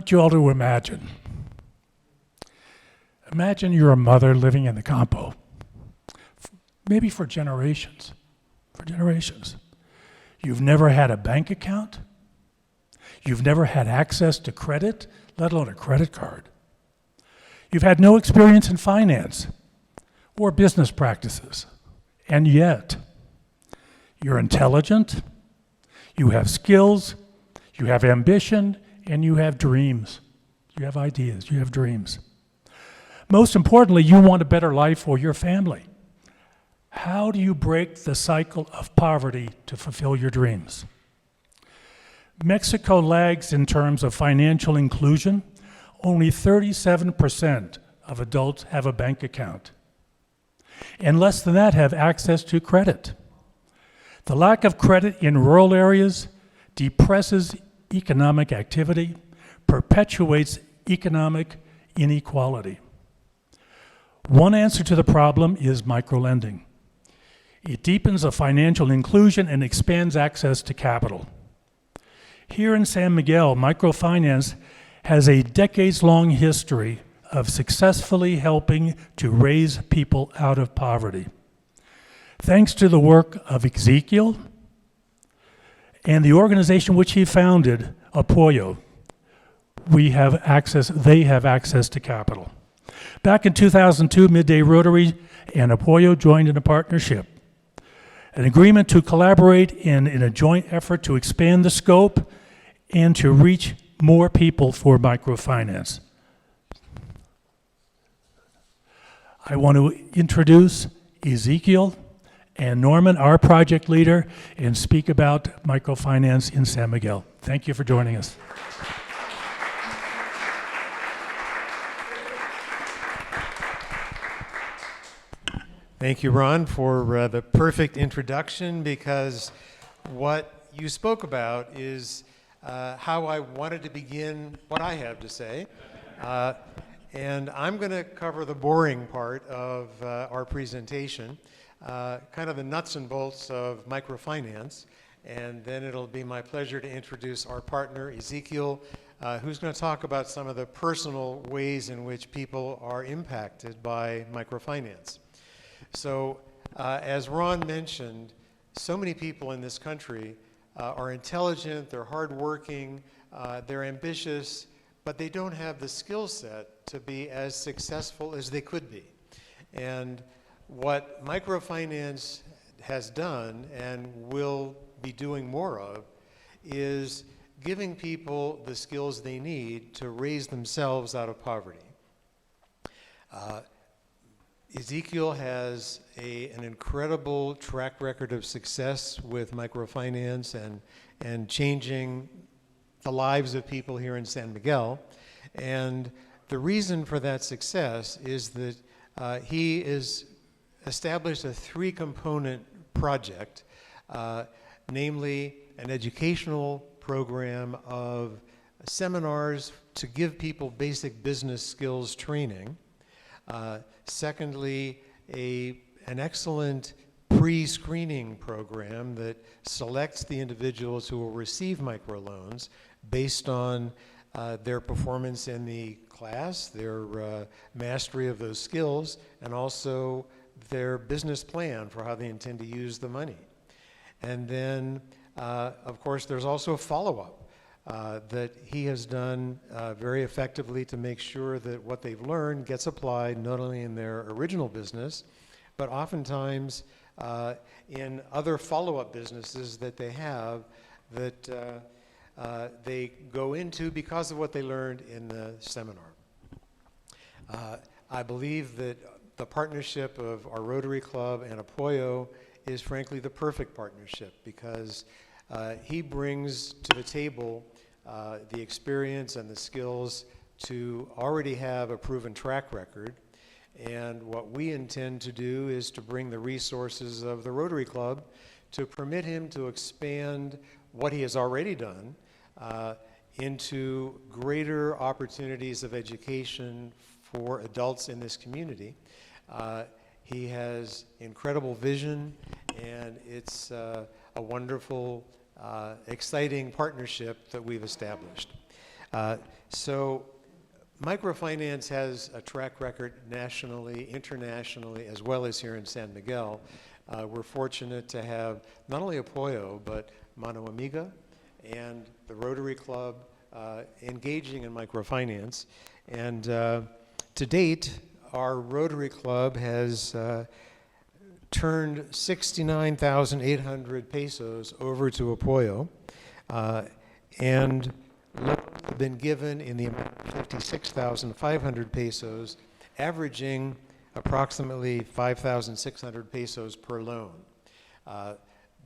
want you all to imagine. Imagine you're a mother living in the campo, maybe for generations, You've never had a bank account. You've never had access to credit, let alone a credit card. You've had no experience in finance or business practices. And yet, you're intelligent, you have skills, you have ambition, and you have dreams. You have ideas, you have dreams. Most importantly, you want a better life for your family. How do you break the cycle of poverty to fulfill your dreams? Mexico lags in terms of financial inclusion. Only 37% of adults have a bank account, and less than that have access to credit. The lack of credit in rural areas depresses economic activity, perpetuates economic inequality. One answer to the problem is microlending. It deepens the financial inclusion and expands access to capital. Here in San Miguel, microfinance has a decades-long history of successfully helping to raise people out of poverty. Thanks to the work of Ezequiel and the organization which he founded, Apoyo, they have access to capital. Back in 2002, Midday Rotary and Apoyo joined in a partnership, an agreement to collaborate in a joint effort to expand the scope and to reach more people for microfinance. I want to introduce Ezequiel and Norman, our project leader, and speak about microfinance in San Miguel. Thank you for joining us. Thank you, Ron, for the perfect introduction, because what you spoke about is how I wanted to begin what I have to say. And I'm going to cover the boring part of our presentation, kind of the nuts and bolts of microfinance. And then it'll be my pleasure to introduce our partner, Ezequiel, who's going to talk about some of the personal ways in which people are impacted by microfinance. So, as Ron mentioned, so many people in this country are intelligent, they're hardworking, they're ambitious, but they don't have the skill set to be as successful as they could be. And what microfinance has done and will be doing more of is giving people the skills they need to raise themselves out of poverty. Ezequiel has an incredible track record of success with microfinance and changing the lives of people here in San Miguel. And the reason for that success is that he has established a three-component project, namely an educational program of seminars to give people basic business skills training. Secondly, an excellent pre-screening program that selects the individuals who will receive microloans based on their performance in the class, their mastery of those skills, and also their business plan for how they intend to use the money. And then, of course, there's also a follow-up that he has done very effectively to make sure that what they've learned gets applied not only in their original business, but oftentimes in other follow-up businesses that they have that they go into because of what they learned in the seminar. I believe that the partnership of our Rotary Club and Apoyo is frankly the perfect partnership, because he brings to the table the experience and the skills to already have a proven track record. And what we intend to do is to bring the resources of the Rotary Club to permit him to expand what he has already done into greater opportunities of education for adults in this community. He has incredible vision, and it's a wonderful, exciting partnership that we've established. So microfinance has a track record nationally, internationally, as well as here in San Miguel. We're fortunate to have not only Apoyo, but Mano Amiga and the Rotary Club engaging in microfinance. And to date, our Rotary Club has turned 69,800 pesos over to Apoyo, and loans have been given in the amount of 56,500 pesos, averaging approximately 5,600 pesos per loan.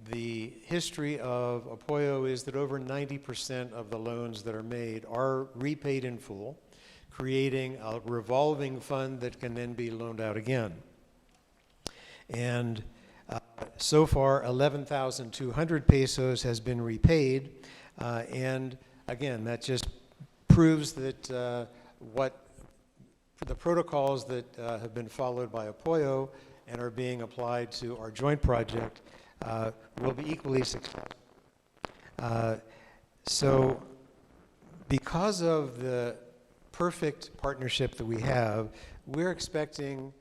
The history of Apoyo is that over 90% of the loans that are made are repaid in full, creating a revolving fund that can then be loaned out again. And so far, 11,200 pesos has been repaid, and again, that just proves that what the protocols that have been followed by Apoyo and are being applied to our joint project will be equally successful. So because of the perfect partnership that we have, we're expecting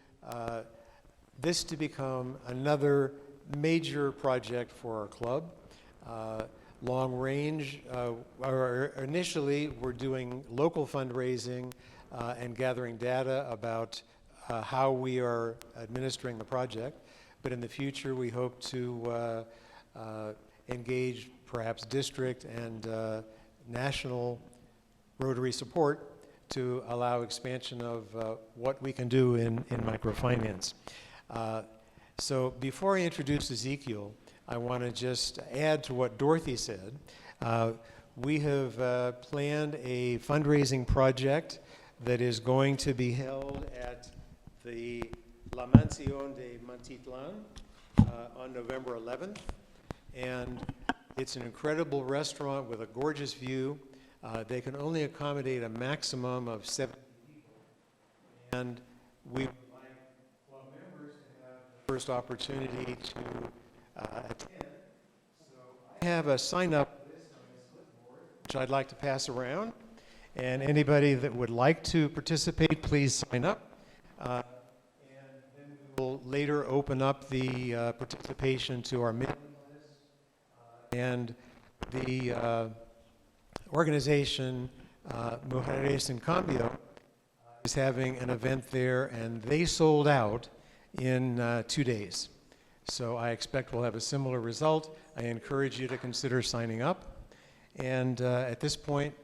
this to become another major project for our club. Long range, initially we're doing local fundraising and gathering data about how we are administering the project. But in the future, we hope to engage perhaps district and national Rotary support to allow expansion of what we can do in microfinance. So before I introduce Ezekiel, I want to just add to what Dorothy said. We have planned a fundraising project that is going to be held at the La Mansión de Mantitlan on November 11th. And it's an incredible restaurant with a gorgeous view. They can only accommodate a maximum of 70 people. And we would like club members to have the first opportunity to attend. So I have a sign-up list on this clipboard, which I'd like to pass around. And anybody that would like to participate, please sign up. And then we will later open up the participation to our mailing list. And the organization, Mujeres en Cambio, is having an event there, and they sold out in 2 days. So I expect we'll have a similar result. I encourage you to consider signing up. And at this point,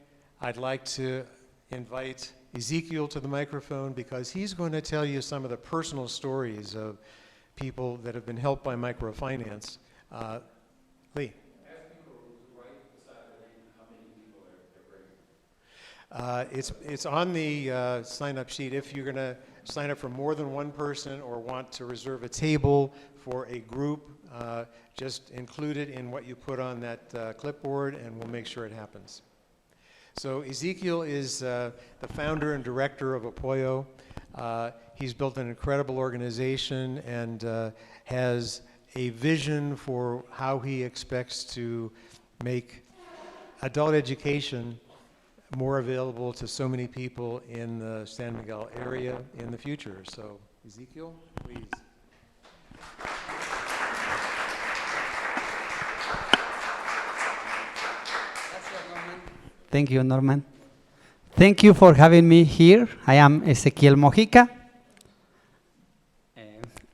I'd like to invite Ezekiel to the microphone because he's going to tell you some of the personal stories of people that have been helped by microfinance. Lee. It's on the sign-up sheet. If you're going to sign up for more than one person or want to reserve a table for a group, just include it in what you put on that clipboard, and we'll make sure it happens. So Ezekiel is the founder and director of Apoyo. He's built an incredible organization and has a vision for how he expects to make adult education more available to so many people in the San Miguel area in the future. So Ezekiel, please. Thank you, Norman. Thank you for having me here. I am Ezequiel Mojica.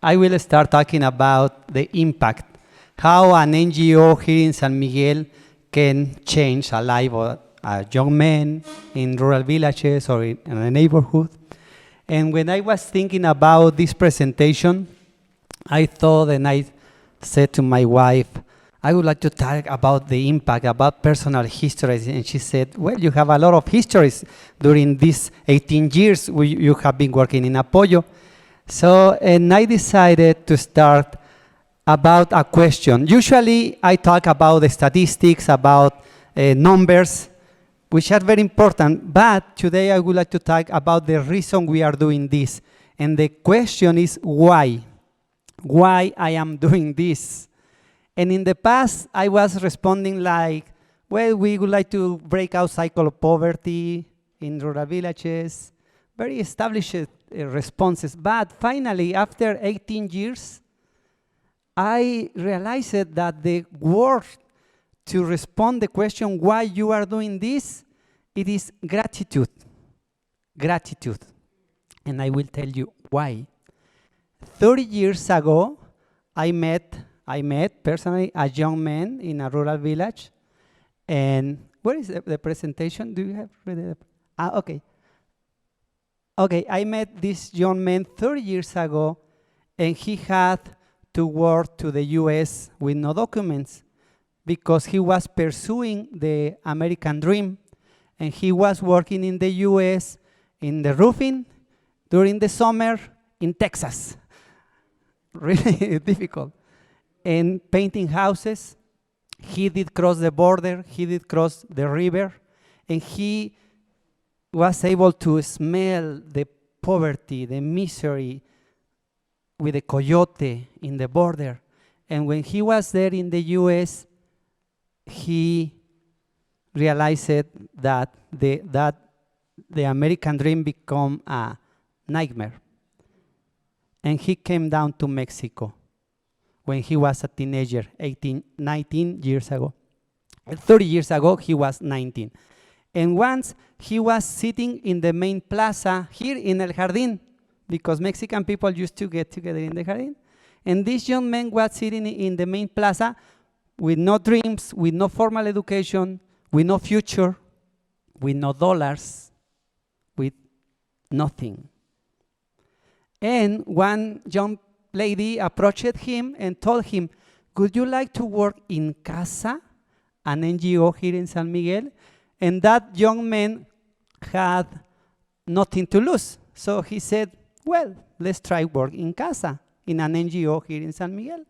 I will start talking about the impact, how an NGO here in San Miguel can change a life of a young man in rural villages or in a neighborhood. And when I was thinking about this presentation, I thought and I said to my wife, I would like to talk about the impact, about personal histories. And she said, well, you have a lot of histories during these 18 years you have been working in Apoyo. So, and I decided to start about a question. Usually I talk about the statistics, about numbers, which are very important, but today I would like to talk about the reason we are doing this. And the question is why? Why I am doing this? And in the past, I was responding like, well, we would like to break out cycle of poverty in rural villages. Very established responses. But finally, after 18 years, I realized that the word to respond the question why you are doing this, it is gratitude. Gratitude. And I will tell you why. 30 years ago, I met personally a young man in a rural village. And where is the presentation? Do you have read it? Okay. Okay, I met this young man 30 years ago, and he had to work to the US with no documents because he was pursuing the American dream, and he was working in the US in the roofing during the summer in Texas. Really difficult. And painting houses. He did cross the border, he did cross the river, and he was able to smell the poverty, the misery with the coyote in the border. And when he was there in the US, he realized that the American dream became a nightmare. And he came down to Mexico when he was a teenager, 19 years ago. 30 years ago, he was 19. And once he was sitting in the main plaza here in El Jardín, because Mexican people used to get together in the Jardín. And this young man was sitting in the main plaza with no dreams, with no formal education, with no future, with no dollars, with nothing. And one young lady approached him and told him, would you like to work in CASA, an NGO here in San Miguel? And that young man had nothing to lose. So he said, well, let's try work in CASA, in an NGO here in San Miguel.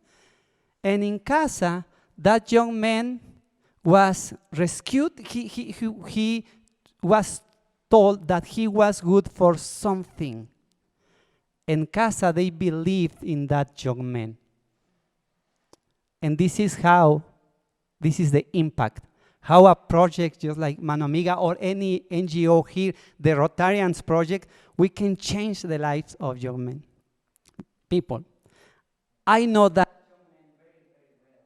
And in CASA, that young man was rescued. He was told that he was good for something. In CASA, they believed in that young man. And this is the impact. How a project just like Mano Amiga or any NGO here, the Rotarians project, we can change the lives of young men, people. I know that young man very, very well.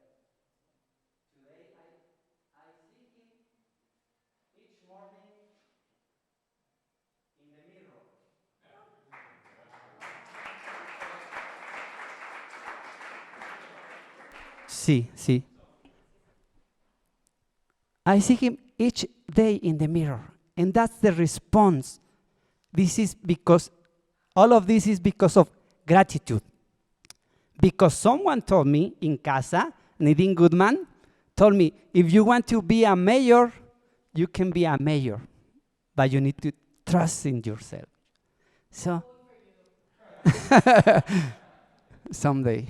Today, I see him each morning in the mirror. Sí. I see him each day in the mirror, and that's the response. All of this is because of gratitude. Because someone told me in Casa, Nadine Goodman, told me, if you want to be a mayor, you can be a mayor, but you need to trust in yourself. So, someday.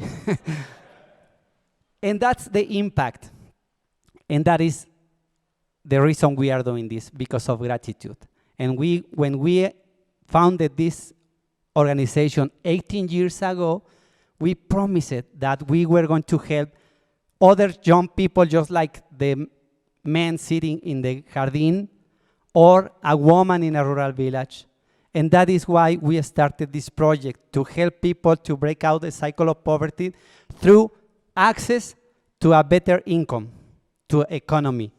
And that's the impact. And that is the reason we are doing this, because of gratitude. And when we founded this organization 18 years ago, we promised that we were going to help other young people, just like the man sitting in the Jardín or a woman in a rural village. And that is why we started this project, to help people to break out the cycle of poverty through access to a better income, to economy.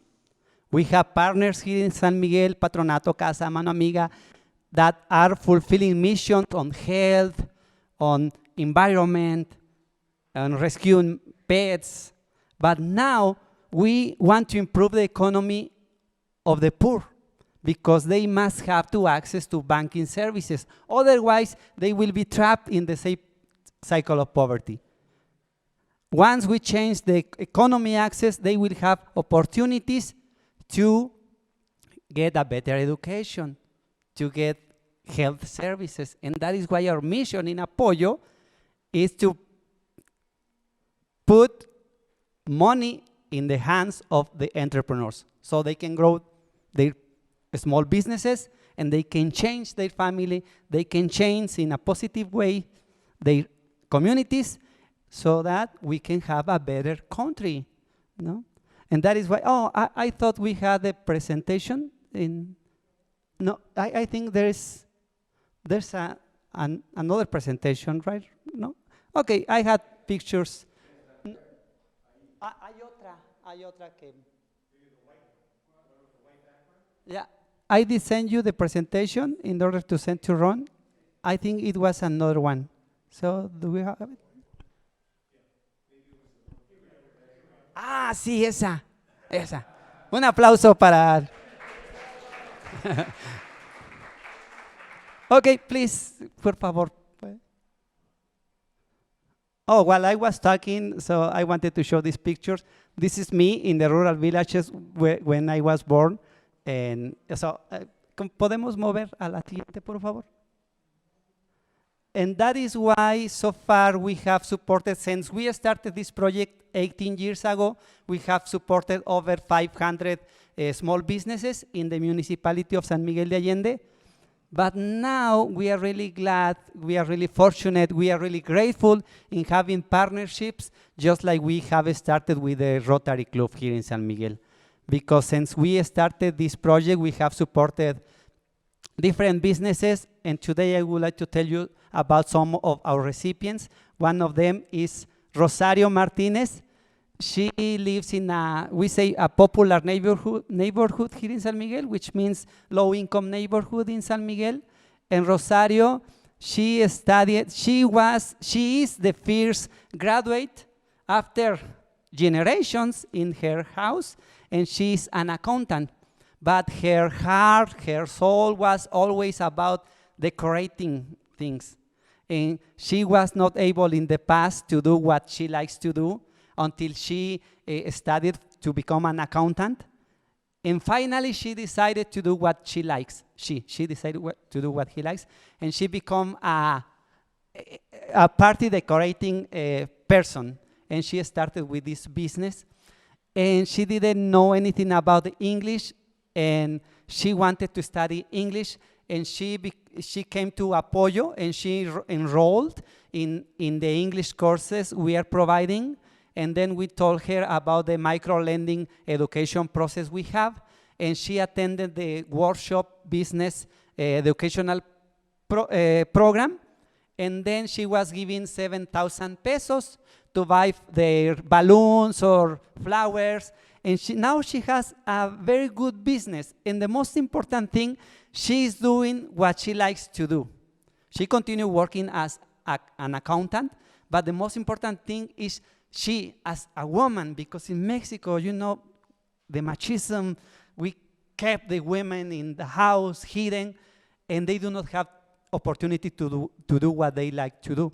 We have partners here in San Miguel, Patronato, Casa, Mano Amiga, that are fulfilling missions on health, on environment, on rescuing pets. But now we want to improve the economy of the poor, because they must have to access to banking services. Otherwise, they will be trapped in the same cycle of poverty. Once we change the economy access, they will have opportunities to get a better education, to get health services. And that is why our mission in Apoyo is to put money in the hands of the entrepreneurs so they can grow their small businesses and they can change their family, they can change in a positive way their communities, so that we can have a better country, no? And that is why, I thought we had a presentation in, no, I think there's another presentation, right? No? Okay, I had pictures. Hay otra que. Yeah, I did send you the presentation in order to send to Ron. I think it was another one. So, do we have it? Ah, sí, esa. Un aplauso para... Okay, please, por favor. Oh, while I was talking, so I wanted to show these pictures. This is me in the rural villages when I was born. And so, ¿podemos mover a la siguiente, por favor? And that is why so far we have supported, since we started this project 18 years ago, we have supported over 500 small businesses in the municipality of San Miguel de Allende. But now we are really glad, we are really fortunate, we are really grateful in having partnerships, just like we have started with the Rotary Club here in San Miguel. Because since we started this project, we have supported different businesses, and today I would like to tell you about some of our recipients. One of them is Rosario Martinez. She lives in a popular neighborhood here in San Miguel, which means low-income neighborhood in San Miguel. And Rosario, she is the first graduate after generations in her house, and she's an accountant. But her heart, her soul was always about decorating things. And she was not able in the past to do what she likes to do until she studied to become an accountant. And finally, she decided to do what she likes. She decided to do what he likes, and she became a party decorating person. And she started with this business. And she didn't know anything about English, and she wanted to study English. And she came to Apoyo, and she enrolled in the English courses we are providing. And then we told her about the micro-lending education process we have. And she attended the workshop business educational program. And then she was given 7,000 pesos to buy their balloons or flowers. And now she has a very good business. And the most important thing, she is doing what she likes to do. She continued working as an accountant, but the most important thing is she as a woman, because in Mexico, you know, the machismo, we kept the women in the house hidden, and they do not have opportunity to do what they like to do.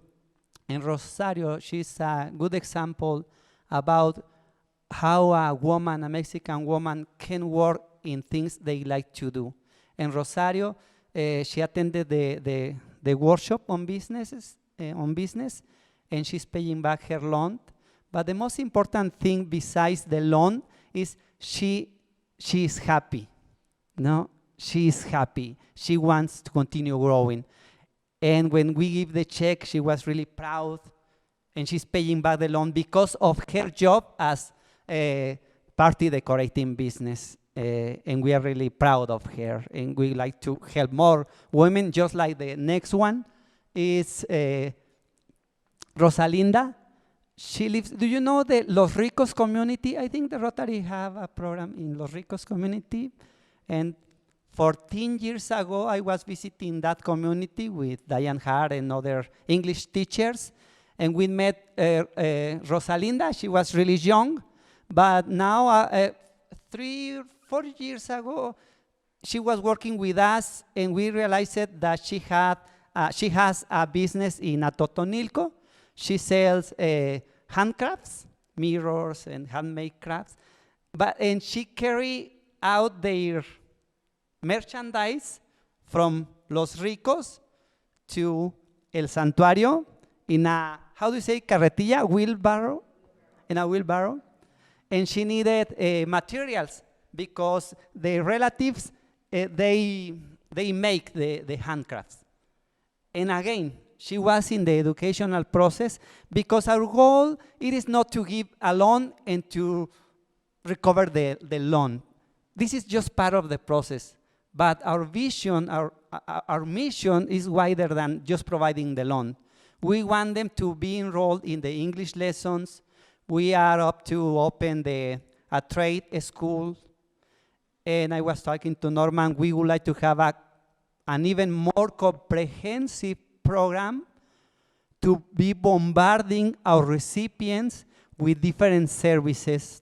And Rosario, she's a good example about how a Mexican woman can work in things they like to do. And Rosario, she attended the workshop on business, and she's paying back her loan. But the most important thing besides the loan is she is happy. No, she is happy. She wants to continue growing. And when we give the check, she was really proud, and she's paying back the loan because of her job as a party decorating business. And we are really proud of her, and we like to help more women, just like the next one is Rosalinda. She lives, do you know the Los Ricos community? I think the Rotary have a program in Los Ricos community. And 14 years ago, I was visiting that community with Diane Hart and other English teachers. And we met Rosalinda. She was really young. But now, 3 or 4 years ago, she was working with us, and we realized that she has a business in Atotonilco. She sells handcrafts, mirrors, and handmade crafts. And she carry out their merchandise from Los Ricos to El Santuario in a, how do you say, carretilla, wheelbarrow? In a wheelbarrow. And she needed materials because the relatives, they make the handcrafts. And again, she was in the educational process because our goal, it is not to give a loan and to recover the loan. This is just part of the process. But our vision, our mission is wider than just providing the loan. We want them to be enrolled in the English lessons. We are up to open a trade school. And I was talking to Norman, we would like to have an even more comprehensive program to be bombarding our recipients with different services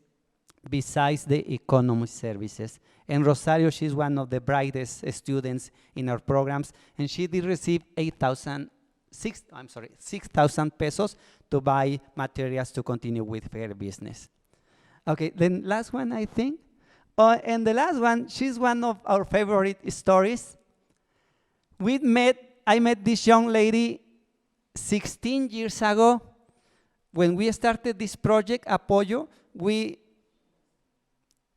besides the economy services. And Rosario, she's one of the brightest students in our programs, and she did receive 6,000 pesos to buy materials to continue with her business. Okay, then last one, I think. And the last one, she's one of our favorite stories. I met this young lady 16 years ago. When we started this project, Apoyo, we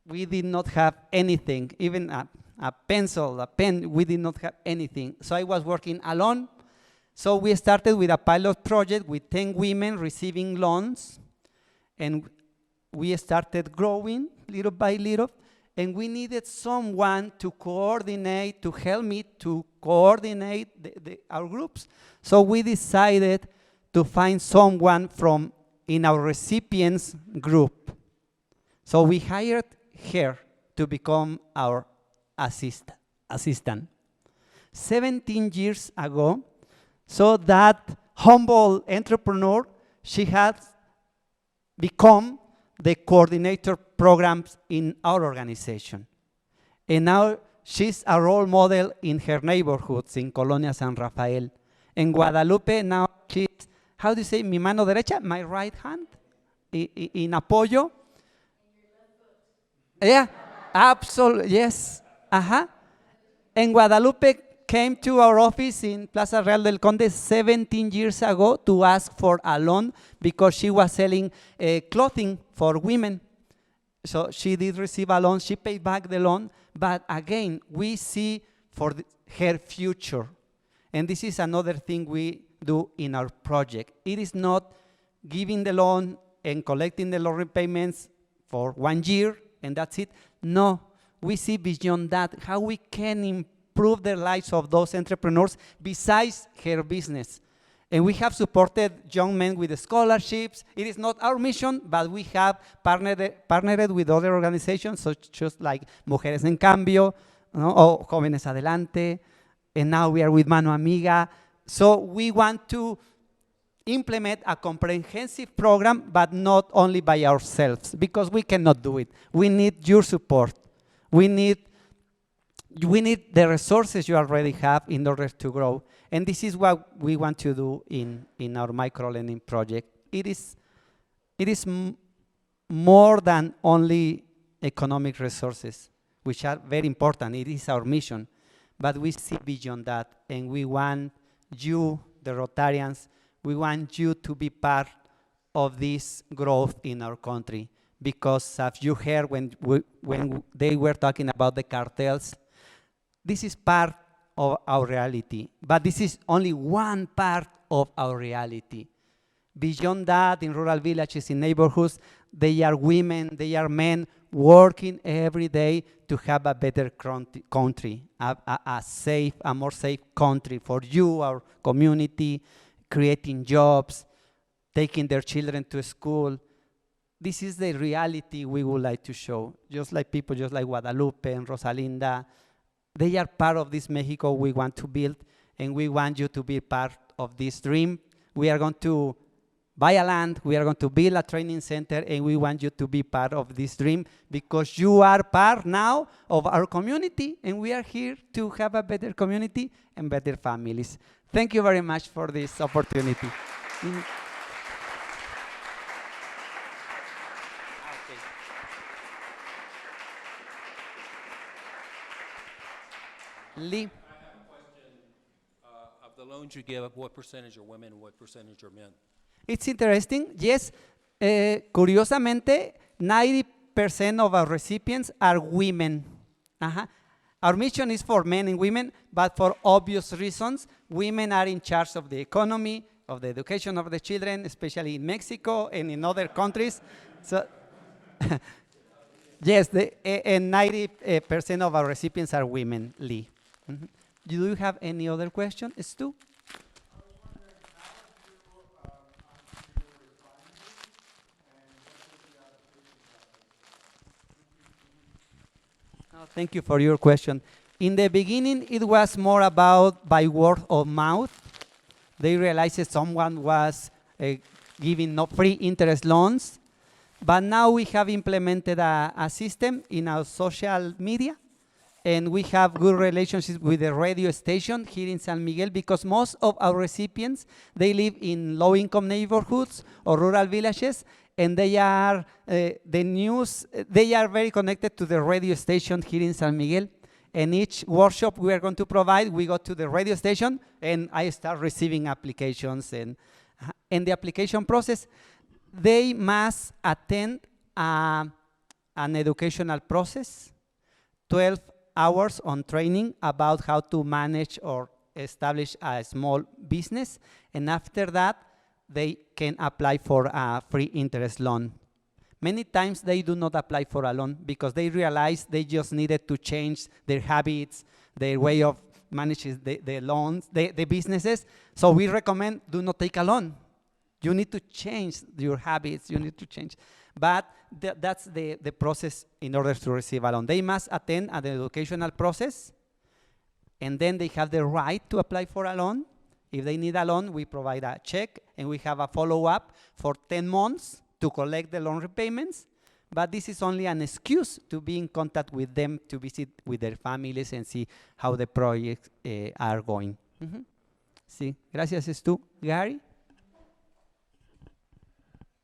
did not have anything, even a pencil, a pen, we did not have anything. So I was working alone. So we started with a pilot project with 10 women receiving loans. And we started growing little by little. And we needed someone to coordinate, to help me to coordinate our groups. So we decided to find someone in our recipients group. So we hired her to become our assistant. 17 years ago, so that humble entrepreneur, she has become the coordinator programs in our organization. And now she's a role model in her neighborhoods in Colonia San Rafael. In Guadalupe, now she's, how do you say, mi mano derecha, my right hand, in Apoyo. Yeah, absolutely, yes. And Guadalupe came to our office in Plaza Real del Conde 17 years ago to ask for a loan because she was selling clothing for women. So she did receive a loan, she paid back the loan, but again, we see for her future. And this is another thing we do in our project. It is not giving the loan and collecting the loan repayments for 1 year and that's it. No, we see beyond that how we can improve the lives of those entrepreneurs besides her business. And we have supported young men with scholarships. It is not our mission, but we have partnered with other organizations, such as like Mujeres en Cambio, or Jóvenes Adelante, and now we are with Mano Amiga. So we want to implement a comprehensive program, but not only by ourselves, because we cannot do it. We need your support. We need the resources you already have in order to grow. And this is what we want to do in our micro-lending project. It is more than only economic resources, which are very important. It is our mission. But we see beyond that, and we want you, the Rotarians, we want you to be part of this growth in our country. Because as you heard when they were talking about the cartels, this is part of our reality, but this is only one part of our reality. Beyond that, in rural villages, in neighborhoods, they are women, they are men working every day to have a better country, a more safe country for you, our community, creating jobs, taking their children to school. This is the reality we would like to show. Just like people, just like Guadalupe and Rosalinda, they are part of this Mexico we want to build, and we want you to be part of this dream. We are going to buy a land, we are going to build a training center, and we want you to be part of this dream because you are part now of our community, and we are here to have a better community and better families. Thank you very much for this opportunity. Lee. I have a question. Of the loans you give, what percentage are women and what percentage are men? It's interesting. Yes, curiosamente, 90% of our recipients are women. Our mission is for men and women, but for obvious reasons, women are in charge of the economy, of the education of the children, especially in Mexico and in other countries. So Yes, and 90% of our recipients are women, Lee. Mhm. Do you have any other question, Stu? Oh, thank you for your question. In the beginning, it was more about by word of mouth. They realized that someone was giving no free interest loans. But now we have implemented a system in our social media, and we have good relationships with the radio station here in San Miguel, because most of our recipients, they live in low-income neighborhoods or rural villages, and they are they are very connected to the radio station here in San Miguel. And each workshop we are going to provide, we go to the radio station, and I start receiving applications. And in the application process, they must attend an educational process, 12 hours on training about how to manage or establish a small business, and after that, they can apply for a free interest loan. Many times they do not apply for a loan because they realize they just needed to change their habits, their way of managing the loans, the businesses. So we recommend do not take a loan. You need to change your habits, you need to change. But that's the process in order to receive a loan. They must attend an educational process, and then they have the right to apply for a loan. If they need a loan, we provide a check, and we have a follow-up for 10 months to collect the loan repayments. But this is only an excuse to be in contact with them, to visit with their families and see how the projects are going. Mm-hmm. Sí, gracias, Stu. Gary?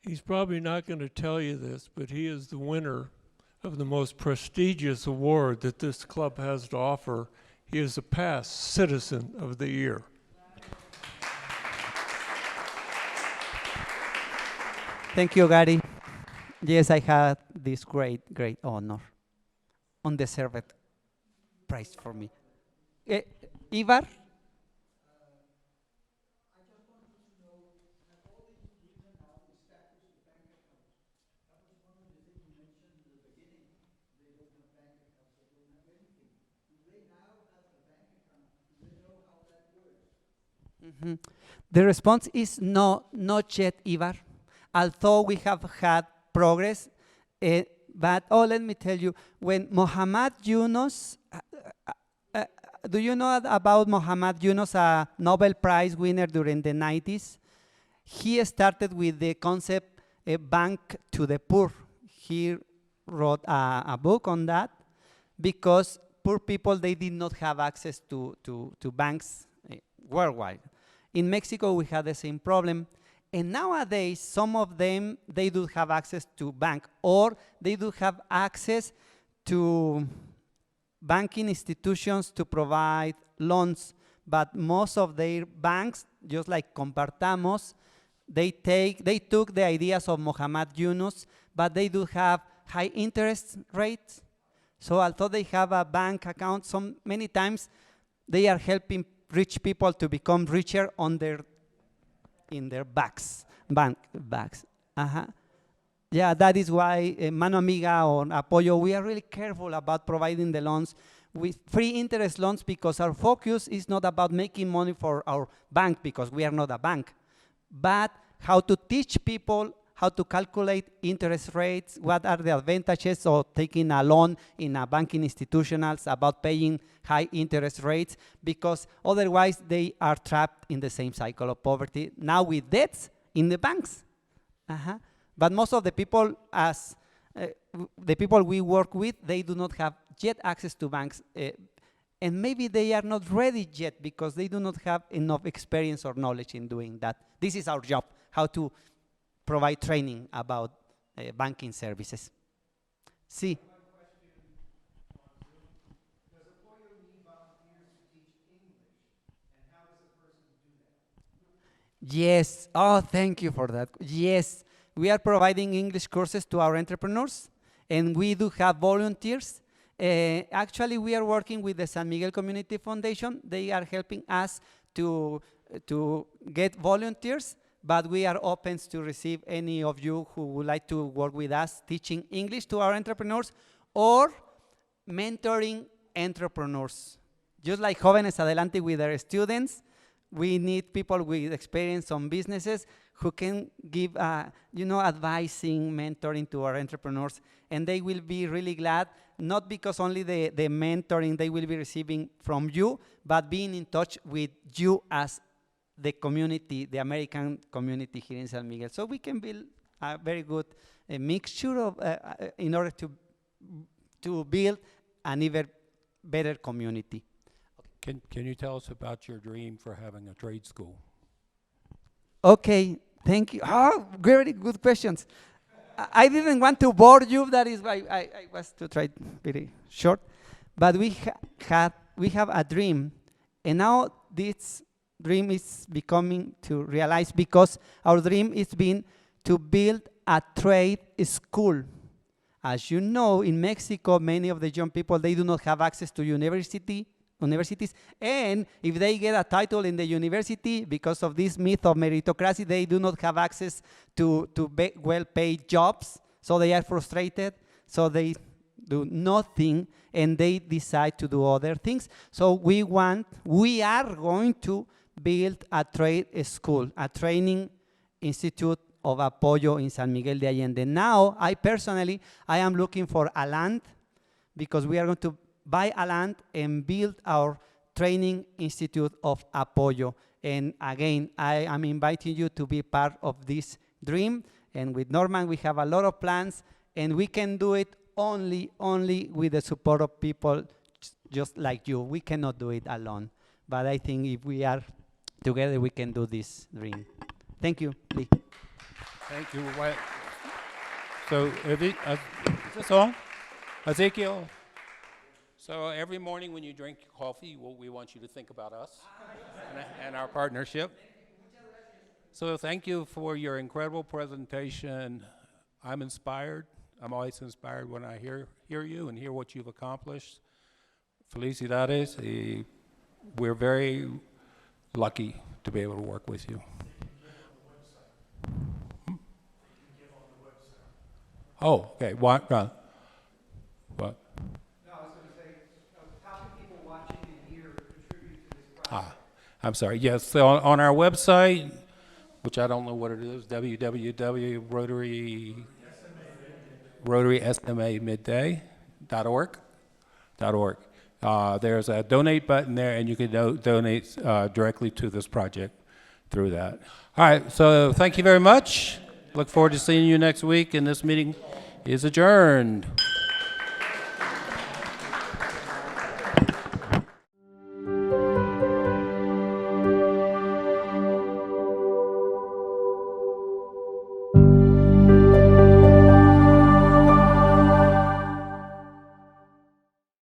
He's probably not going to tell you this, but he is the winner of the most prestigious award that this club has to offer. He is a past Citizen of the Year. Thank you, Gary. Yes, I had this great honor. Undeserved prize for me. Ivar? Mm-hmm. The response is no, not yet, Ivar. Although we have had progress, but let me tell you, when Muhammad Yunus, do you know about Muhammad Yunus, a Nobel Prize winner during the 90s? He started with the concept, a bank to the poor. He wrote a book on that because poor people, they did not have access to banks worldwide. In Mexico, we had the same problem. And nowadays, some of them, they do have access to bank, or they do have access to banking institutions to provide loans. But most of their banks, just like Compartamos, they took the ideas of Muhammad Yunus, but they do have high interest rates. So although they have a bank account, many times they are helping rich people to become richer in their bank bags. Uh-huh. Yeah, that is why Mano Amiga or Apoyo, we are really careful about providing the loans with free interest loans, because our focus is not about making money for our bank, because we are not a bank, but how to teach people how to calculate interest rates, what are the advantages of taking a loan in a banking institutionals, about paying high interest rates, because otherwise they are trapped in the same cycle of poverty, now with debts in the banks. Uh-huh. But most of the people, the people we work with, they do not have yet access to banks, and maybe they are not ready yet because they do not have enough experience or knowledge in doing that. This is our job, how to provide training about banking services. Sí. Does Apoyo need volunteers to teach English? And how does a person do that? Yes. Oh, thank you for that. Yes. We are providing English courses to our entrepreneurs, and we do have volunteers. Actually, we are working with the San Miguel Community Foundation. They are helping us to get volunteers, but we are open to receive any of you who would like to work with us teaching English to our entrepreneurs or mentoring entrepreneurs. Just like Jóvenes Adelante with their students, we need people with experience on businesses who can give, advising, mentoring to our entrepreneurs, and they will be really glad, not because only the mentoring they will be receiving from you, but being in touch with you as the community, the American community here in San Miguel. So we can build a very good mixture of, in order to build an even better community. Can you tell us about your dream for having a trade school? Okay, thank you. Oh, very good questions. I didn't want to bore you. That is why I was to try very short. But we have a dream, and now this dream is becoming to realize, because our dream is being to build a trade school. As you know, in Mexico, many of the young people, they do not have access to universities, and if they get a title in the university, because of this myth of meritocracy, they do not have access to well-paid jobs, so they are frustrated, so they do nothing, and they decide to do other things. So we are going to build a trade school, a training institute of Apoyo in San Miguel de Allende. Now, I am looking for a land, because we are going to buy a land and build our training institute of Apoyo. And again, I am inviting you to be part of this dream. And with Norman, we have a lot of plans, and we can do it only with the support of people just like you. We cannot do it alone. But I think if we are together, we can do this dream. Thank you, Lee. Thank you. So, is this on? Ezekiel? So every morning when you drink your coffee, we want you to think about us and our partnership. So thank you for your incredible presentation. I'm inspired. I'm always inspired when I hear you and hear what you've accomplished. Felicidades. We're very lucky to be able to work with you. Oh, okay. What? No, I was going to say, how can people watching and here contribute to this project? I'm sorry. Yes, so on our website, which I don't know what it is, www.rotarysmamidday.org. There's a donate button there, and you can donate directly to this project through that. All right, so thank you very much. Look forward to seeing you next week, and this meeting is adjourned.